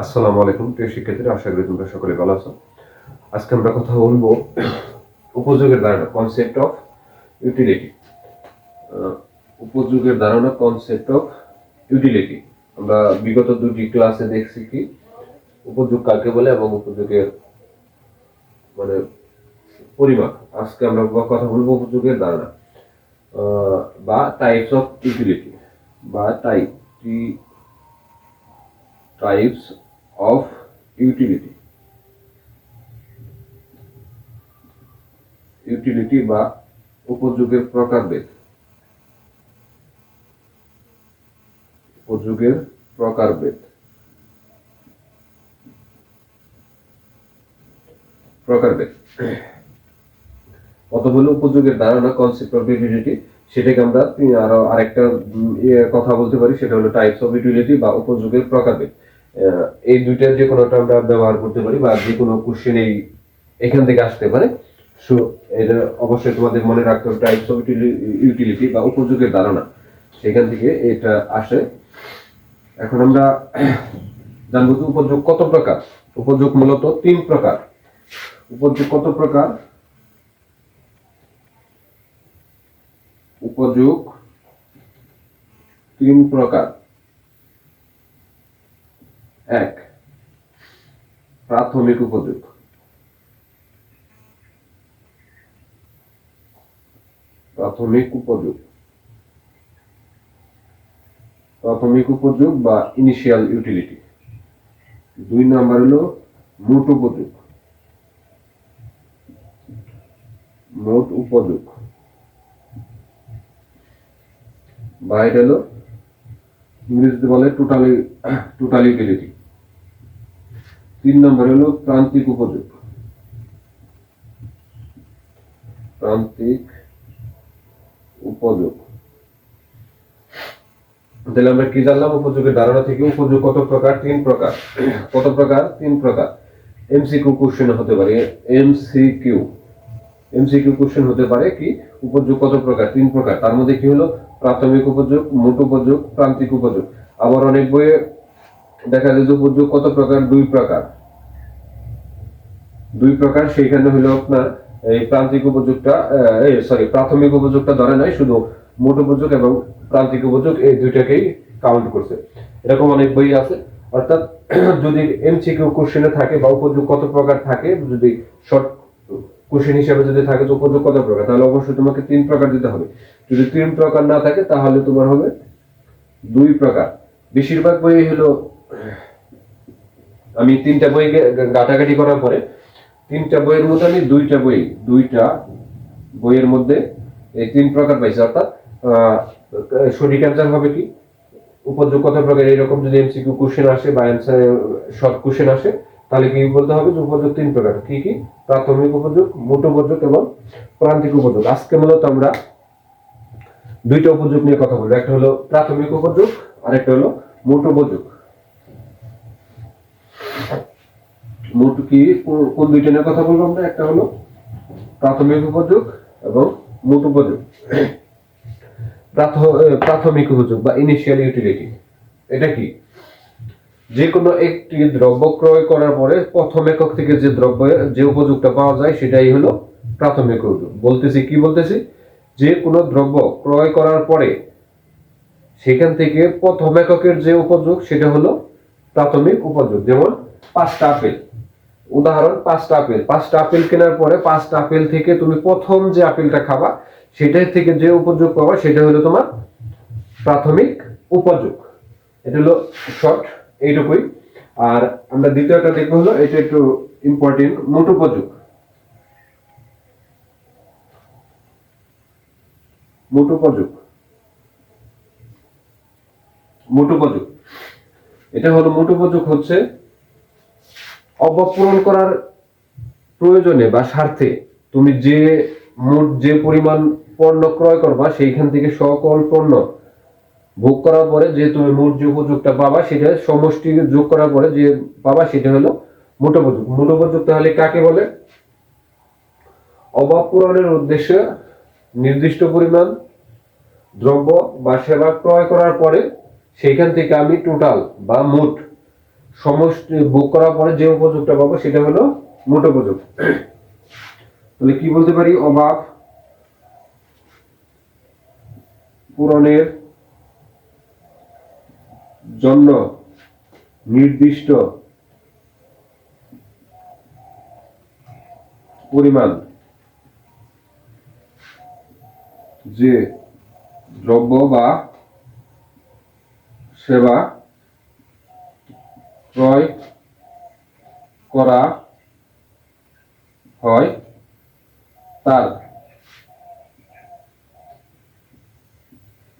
আসসালামু আলাইকুম প্রিয় শিক্ষার্থীরা, আশা করি তোমরা সকলে ভালো আছো। আজকে আমরা কথা বলবো উপযোগের ধারণা, কনসেপ্ট অফ ইউটিলিটি। উপযোগের ধারণা, কনসেপ্ট অফ ইউটিলিটি। আমরা বিগত দুটি ক্লাসে দেখছি কি উপযোগ কাকে বলে এবং উপযোগের মানে পরিমাপ। আজকে আমরা কথা বলবো উপযোগের ধারণা বা টাইপস অফ ইউটিলিটি বা টাইপস অফ ইউটিলিটি। ইউটিলিটি বা উপযোগের প্রকারভেদ। উপযোগের প্রকারভেদ প্রকারভেদ অত বলে উপযোগের ধারণা, কনসেপ্ট অফ ইউটিলিটি, সেটাকে আমরা আরো আরেকটা কথা বলতে পারি, সেটা হলো টাইপস অফ ইউটিলিটি বা উপযোগের প্রকারভেদ। এই দুইটা যে কোনোটা আমরা ব্যবহার করতে পারি বা যে কোনো কোশ্চেন এখান থেকে আসতে পারে। সো এটা অবশ্যই তোমাদের মনে রাখতে হবে, টাইপস অফ ইউটিলিটি বা উপযোগের ধারণা, সেখান থেকে এটা আসে। এখন আমরা জানবো যে উপযোগ কত প্রকার। উপযোগ মূলত তিন প্রকার। উপযোগ কত প্রকার? উপযোগ তিন প্রকার। এক, প্রাথমিক উপযোগ। প্রাথমিক উপযোগ, প্রাথমিক উপযোগ বা ইনিশিয়াল ইউটিলিটি। দুই নাম্বার হলো মোট উপযোগ। মোট উপযোগ বা এটা হলো ইংরেজিতে বলে টোটাল ইউটিলিটি। তিন নম্বর হলো প্রান্তিক উপযোগ। প্রান্তিক উপযোগ। তাহলে আমরা কি জানলাম উপযোগের ধারণা থেকে? উপযোগ কত প্রকার? তিন প্রকার। কত প্রকার? তিন প্রকার। এমসিকিউ কোশ্চেন হতে পারে। এমসিকিউ কোশ্চেন হতে পারে কি উপযোগ কত প্রকার? তিন প্রকার। তার মধ্যে কি হলো? প্রাথমিক উপযোগ, মোট উপযোগ, প্রান্তিক উপযোগ। আবার অনেক বইয়ে দেখা যায় যে উপযোগ কত প্রকার? দুই প্রকার। দুই প্রকার। সেইখানে হলো আপনার এই প্রান্তিক উপযোগটা প্রাথমিক উপযোগটা ধরে নাই, শুধু মোট উপযোগ এবং প্রান্তিক উপযোগ এই দুইটাকেই কাউন্ট করছে। এরকম অনেক বই আছে। অর্থাৎ যদি এমসিকিউ কোশ্চেনে থাকে বা উপযোগ কত প্রকার থাকে, যদি শর্ট কোশ্চেন হিসেবে যদি থাকে যে উপযোগ কত প্রকার, তাহলে অবশ্যই তোমাকে তিন প্রকার দিতে হবে। যদি তিন প্রকার না থাকে তাহলে তোমার হবে দুই প্রকার। বেশিরভাগ বই হলো, আমি তিনটা বই ঘাটাঘাটি করার পরে তিনটা বইয়ের মধ্যে আমি দুইটা বইয়ের মধ্যে এই তিন প্রকার পাইছি। অর্থাৎ সঠিক অ্যান্সার হবে কি উপযোগ কত প্রকার, এরকম যদি এমসিকিউ কোশ্চেন আসে বা অ্যান্সার শর্ট কোশ্চেন আসে, তাহলে কি বলতে হবে যে উপযোগ তিন প্রকার। কি কি? প্রাথমিক উপযোগ, মোট উপযোগ এবং প্রান্তিক উপযোগ। আজকে মূলত আমরা দুইটা উপযোগ নিয়ে কথা বলবো। একটা হলো প্রাথমিক উপযোগ আর একটা হলো মোট উপযোগ। মোট কি কোন দুইটা নিয়ে কথা বলবো আমরা? একটা হলো প্রাথমিক উপযোগ এবং মোট উপযোগ। প্রাথমিক উপযোগ বা ইনিশিয়াল ইউটিলিটি এটা কি? যে কোনো একটি দ্রব্য ক্রয় করার পরে প্রথম একক থেকে যে উপযোগটা পাওয়া যায় সেটাই হলো প্রাথমিক উপযোগ। কি বলতেছি? যে কোনো দ্রব্য ক্রয় করার পরে সেখান থেকে প্রথম এককের যে উপযোগ সেটা হলো প্রাথমিক উপযোগ। যেমন 5টা আপেল, উদাহরণ 5টা আপেল কেনার পরে 5টা আপেল থেকে তুমি প্রথম যে আপেলটা খাবা সেটার থেকে যে উপযোগ পাবা সেটা হলো তোমার প্রাথমিক উপযোগ। এটা হলো শর্ট, এইটুকুই। আর আমরা দ্বিতীয়টা দেখবো হলো, এটা একটু ইম্পর্টেন্ট, মোট উপযোগ। মোট উপযোগ, মোট উপযোগ। এটা হলো মোট উপযোগ হচ্ছে অভাব পূরণ করার প্রয়োজনে বা স্বার্থে তুমি যে পরিমাণ পণ্য ক্রয় করবা সেইখান থেকে সকল পণ্য ভোগ করার পরে যে তুমি মোট যে উপযোগটা পাবা সেটা সমষ্টি যোগ করার পরে যে পাবা সেটা হলো মোট উপযোগ। মোট উপযোগ তাহলে কাকে বলে? অভাব পূরণের উদ্দেশ্যে নির্দিষ্ট পরিমাণ দ্রব্য বা সেবা ক্রয় করার পরে সেইখান থেকে আমি টোটাল বা মোট সমষ্টি ভোগ করার পরে যে উপযোগটা পাবো সেটা হলো মোট উপযোগ। তাহলে কি বলতে পারি, অভাব পূরণের জন্য নির্দিষ্ট পরিমাণ যে দ্রব্য বা সেবা ক্রয় করা হয় তার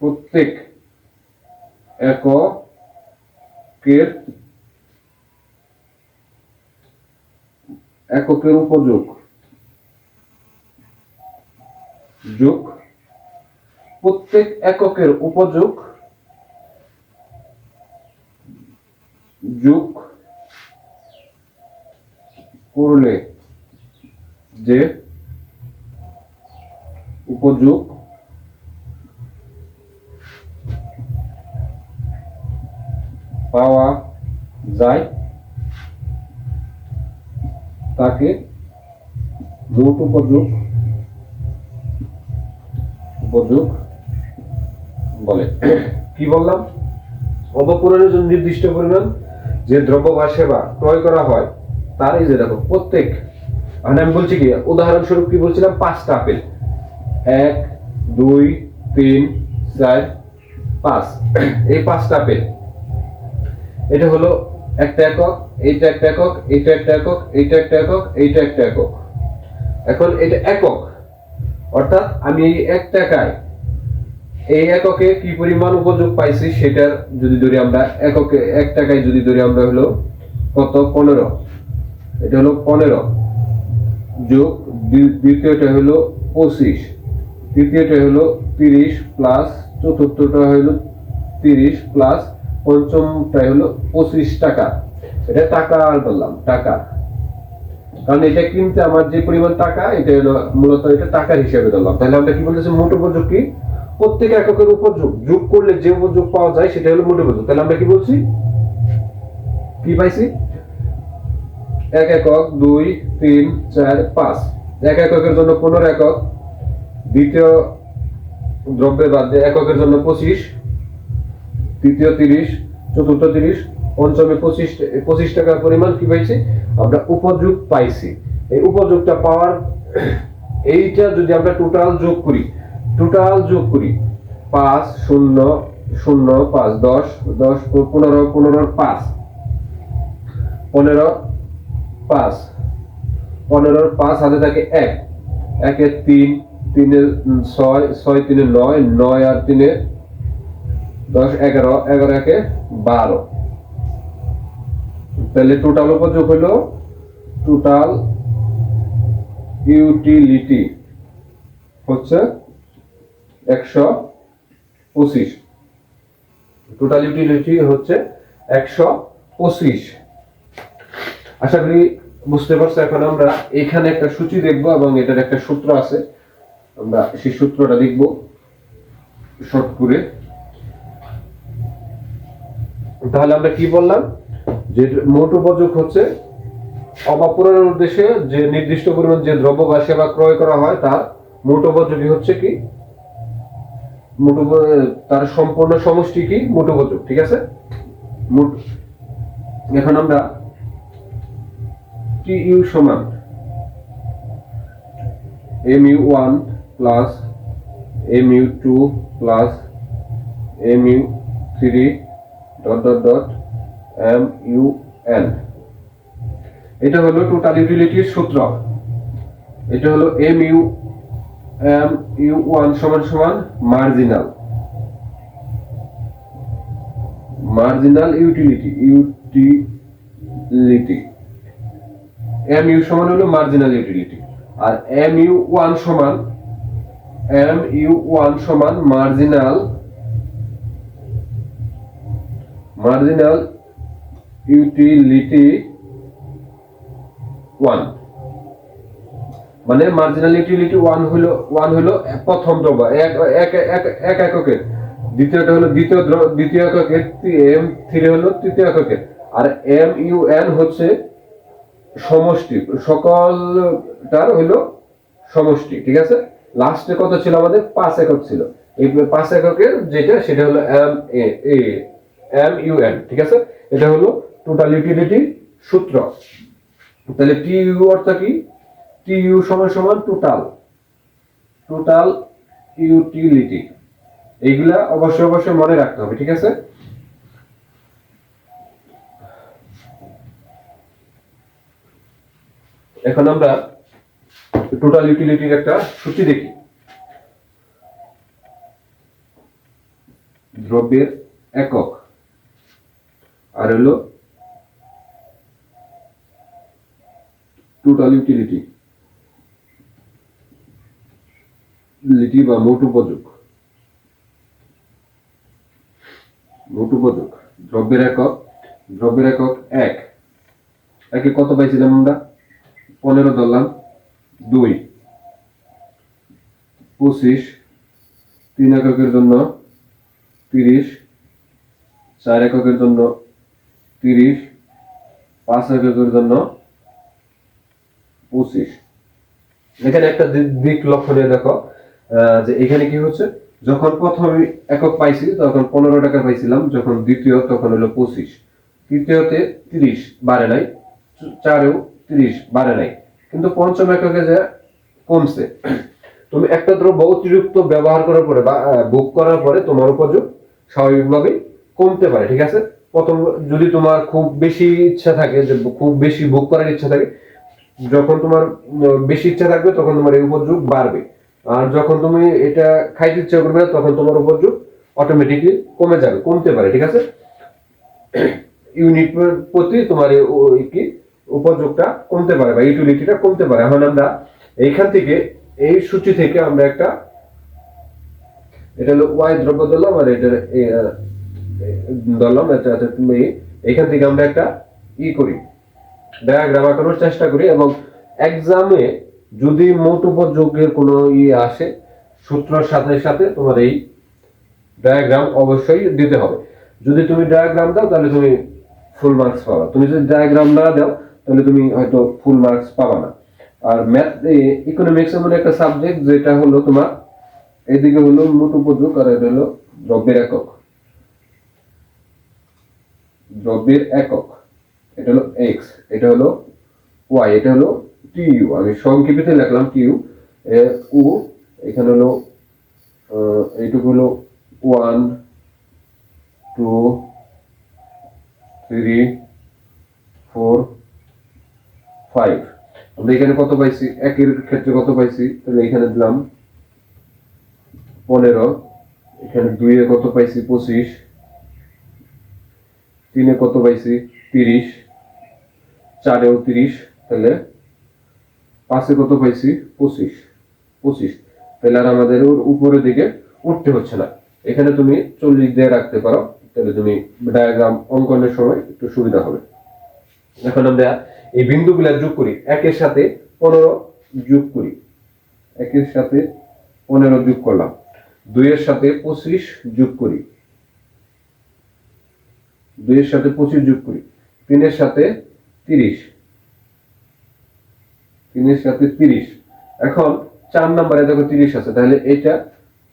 প্রত্যেক এককের উপযোগ প্রত্যেক এককের উপযোগ যোগ করলে যে উপযোগ পাওয়া যায় তাকে মোট উপযোগ বলে। কি বললাম, অবপূরণের জন্য নির্দিষ্ট পরিমাণ যে দ্রব্য বা সেবা ক্রয় করা হয় তার, এই যে দেখো প্রত্যেক, মানে আমি বলছি কি, উদাহরণস্বরূপ কি বলছিলাম, 5টা আপেল, 1 2 3 4 5, এই 5টা আপেল, এটা হলো একটা একক, এইটা একটা একক, এইটা একটা একক, এইটা একটা একক, এইটা একটা একক। এখন এটা একক, অর্থাৎ আমি এই 1 টাকায় এই এককে কি পরিমাণ উপযোগ পাইছি সেটার যদি ধরি আমরা, এককে 1 টাকায় যদি ধরি আমরা হলো কত, 15, এটা হলো 15 যোগ দ্বিতীয়টা হলো 25, তৃতীয়টা হলো 30 প্লাস চতুর্থটা হলো 30 প্লাস পঞ্চমটা হলো 25 টাকা। এটা টাকা বললাম, টাকা, কারণ এটা কিনতে আমার যে পরিমাণ টাকা, এটা হলো মূলত এটা টাকার হিসাবে ধরলাম। তাহলে আমরা কি বলতেছি, মোট উপযোগ কি, প্রত্যেক এককের উপযোগ যোগ করলে যে উপযোগ পাওয়া যায় সেটা হলো মোট উপযোগ। তাহলে আমরা কি বলছি, কি পাইছি, 1 একক 2 3 4 5, 1 এককের জন্য 15 একক, দ্বিতীয় দ্রব্যের বাদ দিয়ে এককের জন্য 25, তৃতীয় 30, চতুর্থ 30, পঞ্চমে 25 টাকার পরিমাণ কি পাইছি আমরা, উপযোগ পাইছি। এই উপযোগটা পাওয়ার, এইটা যদি আমরা টোটাল যোগ করি 5 0 0 5 10 10 15 15 5 15 5 15 5 হাতে থাকে 1, 1 এর 3, 3 এর 6, 6 3 এর 9, 9 আর 3 এর 10, 11, 11 1 এ 12। তাহলে টোটাল উপযোগ হলো, টোটাল ইউটিলিটি হচ্ছে 125, টোটাল ইউটিলিটি হচ্ছে 125। আশা করি বুঝতে পারছো। এখন আমরা এখানে একটা সূচি দেখব এবং এটার একটা সূত্র আছে, আমরা সেই সূত্রটা দেখব শর্ট করে। তাহলে আমরা কি বললাম, যে মোট উপযোগ হচ্ছে অভাব পূরণের উদ্দেশ্যে যে নির্দিষ্ট পরিমাণ যে দ্রব্য বা সেবা ক্রয় করা হয় তার মোট উপযোগী হচ্ছে কি, তার সম্পূর্ণ সমষ্টি কি, মোট উপযোগ। ঠিক আছে, মোট। এখন আমরা টিইউ সমান mu1 plus mu2 plus mu3 dot dot dot mun, এটা হলো টোটাল ইউটিলিটির সূত্র। এটা হলো mu1 সমান সমান মার্জিনাল ইউটিলিটি, mu সমান হলো মার্জিনাল ইউটিলিটি, আর mu1 সমান মার্জিনাল ইউটিলিটি 1, মানে মার্জিনাল ইউটিলিটি 1 হলো প্রথম দ্রব্য এক এককের, দ্বিতীয়টা হলো দ্বিতীয় এককের, m3 হলো তৃতীয় এককের, আর MUN হচ্ছে সমষ্টি, সকলটার হলো সমষ্টি, ঠিক আছে। লাস্টে কত ছিল আমাদের? 5 একক ছিল। এই 5 এককের যেটা সেটা হলো MUN, ঠিক আছে। এটা হলো টোটাল ইউটিলিটি সূত্র। তাহলে TU অর্থ কি? TU সমান সমান টোটাল ইউটিলিটি। এইগুলা অবশ্যই অবশ্যই মনে রাখতে হবে, ঠিক আছে। এখন আমরা টোটাল ইউটিলিটির একটা সূচি দেখি। দ্রব্যের একক আর হলো টোটাল ইউটিলিটি বা মোট উপযোগ। দ্রব্যের একক 1। একে কত পাইছিলাম আমরা? 15 ধরলাম। 2 25, 3 এককের জন্য 30, 4 এককের জন্য 30, 5 এককের জন্য 25। এখানে একটা দিক লক্ষণীয় দেখো, যে এখানে কি হচ্ছে, যখন প্রথম একক পাইছি তখন 15 টাকা পাইছিলাম, যখন দ্বিতীয় তখন হলো 25, তৃতীয়তে 30 বাড়ে নাই, 4এও 30 বাড়ে নাই, কিন্তু পঞ্চম এককে যে কমছে। তুমি একটা দ্রব্য অতিরিক্ত ব্যবহার করার পরে বা ভোগ করার পরে তোমার উপযোগ স্বাভাবিকভাবেই কমতে পারে, ঠিক আছে। প্রথম যদি তোমার খুব বেশি ইচ্ছা থাকে, যে খুব বেশি ভোগ করার ইচ্ছা থাকে, যখন তোমার বেশি ইচ্ছা থাকবে তখন তোমার এই উপযোগ বাড়বে। আর যখন তুমি এটা খাইতে ইচ্ছা করবে তখন তোমার উপযোগ অটোমেটিকলি কমতে পারে, ঠিক আছে। ইউনিট প্রতি তোমার কি উপযোগটা কমতে পারে বা ইউটিলিটিটা কমতে পারে। এখন আমরা এইখান থেকে, এই সূচি থেকে আমরা একটা, এটা হলো ওয়াই দ্রব্য ধরলাম আর এটা ধরলাম, আচ্ছা তুমি এখান থেকে আমরা একটা করি, ডায়াগ্রাম আঁকানোর চেষ্টা করি। এবং এক্সামে যদি মোট উপযোগের কোনো আসে, সূত্রের সাথে সাথে তোমার এই ডায়াগ্রাম অবশ্যই দিতে হবে। যদি তুমি ডায়াগ্রাম দাও তাহলে তুমি ফুল মার্কস পাবা, তুমি যদি ডায়াগ্রাম না দাও তাহলে তুমি হয়তো ফুল মার্কস পাবা না। আর ম্যাথ, ইকোনমিক্স এমন একটা সাবজেক্ট যেটা হলো তোমার এদিকে হলো মোট উপযোগ আর এটা হলো দ্রব্যের একক। এটা হলো এক্স, এটা হলো ওয়াই, এটা হলো টিইউ, আমি সংক্ষেপিত লিখলাম টিইউ। ও এখানে হলো এইটুকু হলো 1 2 3 4 5। আমরা এখানে কত পাইছি? একের ক্ষেত্রে কত পাইছি? তাহলে এখানে দিলাম 15, এখানে 2 এ কত পাইছি? 25, 3 এ কত পাইছি? 30, 4 এও 30, তাহলে 5 এ কত পাইছি? 25। তাহলে আর আমাদের উপরের দিকে উঠতে হচ্ছে না। এখানে তুমি 40 দিয়ে রাখতে পারো, তাহলে তুমি ডায়াগ্রাম অঙ্কনের সময় একটু সুবিধা হবে। এখন আমরা এই বিন্দুগুলা যোগ করি, 1 এর সাথে 15 যোগ করি, 1 এর সাথে 15 যোগ করলাম, 2 এর সাথে 25 যোগ করি, 2 এর সাথে 25 যোগ করি, 3 এর সাথে 30, 3 এর সাথে 30। এখন 4 নম্বরে দেখো 30 আছে, তাহলে এটা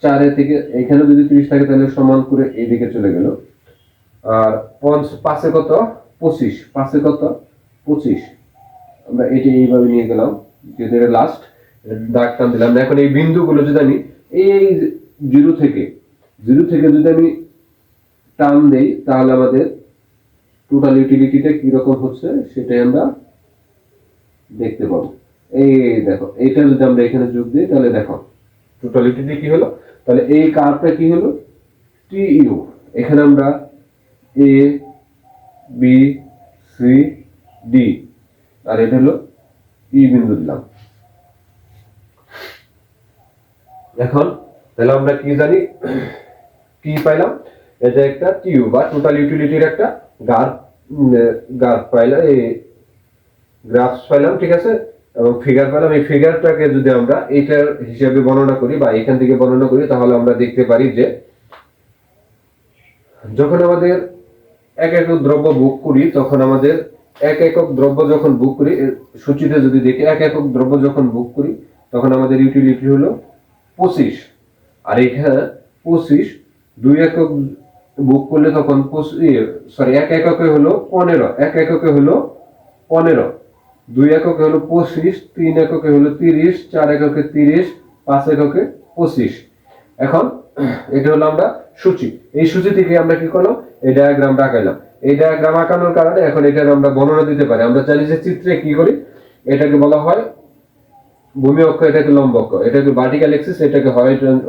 4 এ থেকে এখানে যদি 30 থাকে তাহলে সমান করে এইদিকে চলে গেল। আর 5 এ কত? 25, 5 এ কত? 25। আমরা এটা এইভাবে নিয়ে গেলাম, যেটা লাস্ট দাগ টান দিলাম। এখন এই বিন্দুগুলো যদি আমি এই 0 থেকে যদি আমি টান দেই তাহলে আমাদের টোটাল ইউটিলিটিটা কি রকম হচ্ছে সেটাই আমরা দেখতে পাবো। এই দেখো, এইটা যদি আমরা এখানে যোগ দিই তাহলে দেখো টোটাল ইউটিলিটি কি হলো। তাহলে এই কার্ভটা কি হলো? টিইউ। এখানে আমরা এ বি সি ডি আর এটা হলো ই বিন্দু দিলাম। এখন তাহলে আমরা কি জানি, কি পাইলাম? এটা একটা টিইউ বা টোটাল ইউটিলিটির একটা গ্রাফ পাইলাম, এই গ্রাফস পাইলাম, ঠিক আছে। এবং ফিগার পেলাম। এই ফিগারটাকে যদি আমরা এইটার হিসাবে বর্ণনা করি বা এখান থেকে বর্ণনা করি তাহলে আমরা দেখতে পারি যে যখন আমাদের এক একক দ্রব্য বুক করি তখন আমাদের এক একক দ্রব্য যখন বুক করি সূচিতে যদি দেখি এক একক দ্রব্য যখন বুক করি তখন আমাদের ইউটিলিটি হলো 25। আর এখানে 25 2 একক বুক করলে তখন এক এককে হলো 15, এক এককে হলো 15, 2 এককে হলো 25, 3 এককে হলো 30, 4 এককে 30, 5 এককে 25। এখন এটা হলো আমরা সূচি, এই সূচি থেকে আমরা কি করলাম, এই ডায়াগ্রামটা আঁকাইলাম। এই ডায়াগ্রাম আঁকানোর কারণে এখন এটার আমরা বর্ণনা দিতে পারি। আমরা জানি যে চিত্রে কি করি, এটাকে বলা হয় ভূমি অক্ষ, এটাকে লম্ব অক্ষ, এটাকে ভার্টিক্যাল এক্সিস, এটাকে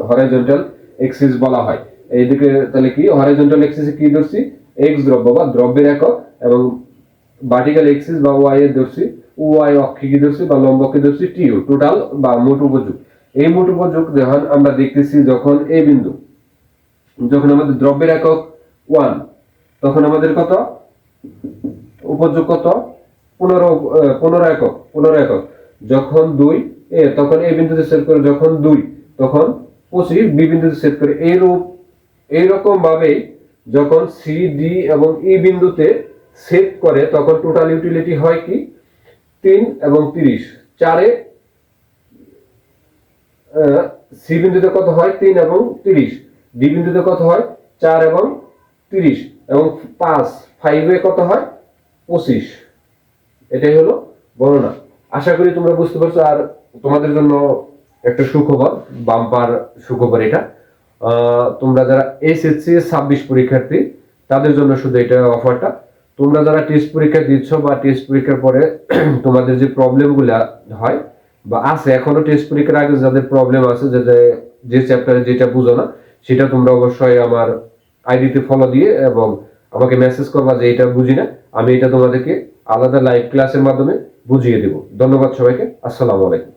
হরাইজন্টাল এক্সিস বলা হয়। এইদিকে তাহলে কি হরাইজন্টাল এক্সিসে কি ধরছি, এক্স দ্রব্য বা দ্রব্যের একক, এবং ভার্টিক্যাল এক্সিস বা ওয়াই এর ধরছি, ওয়াই অক্ষে কি ধরছি বা লম্ব অক্ষে ধরছি টিউ, টোটাল বা মোট উপযোগ। এই মোট উপযোগ যখন আমরা দেখতেছি, যখন এই বিন্দু, যখন আমাদের দ্রব্যের একক 1, তখন আমাদের কত উপযোগ, কত 15 একক, 15 একক। যখন 2 তখন এই বিন্দুতে সেট করে, যখন 2 তখন 25, বি বিন্দুতে সেট করে। এইরকম ভাবে যখন সি ডি এবং ই বিন্দুতে সেট করে তখন টোটাল ইউটিলিটি হয় কি 3 এবং 30। 4 সি বিন্দুতে কত হয় 3 এবং 30, ডি বিন্দুতে কত হয় 4 এবং 30, এবং 5 এ কত হয় 25। এটাই হলো গণনা। আশা করি তোমরা বুঝতে পারছো। আর তোমাদের জন্য একটা সুখবর, বাম্পার সুখবর এটা, তোমরা যারা এসএসসি 26 পরীক্ষার্থী তাদের জন্য শুধু এটা অফারটা। তোমরা যারা টেস্ট পরীক্ষা দিচ্ছ বা টেস্ট পরীক্ষার পরে তোমাদের যে প্রবলেমগুলো হয় বা আছে, এখনো টেস্ট পরীক্ষার আগে যাদের প্রবলেম আছে, যে চ্যাপ্টারে যেটা বুঝো না, সেটা তোমরা অবশ্যই আমার আইডিতে ফলো দিয়ে এবং আমাকে মেসেজ করবা যে এটা বুঝি না, আমি এটা তোমাদেরকে আলাদা লাইভ ক্লাসের মাধ্যমে বুঝিয়ে দেব। ধন্যবাদ সবাইকে, আসসালামু আলাইকুম।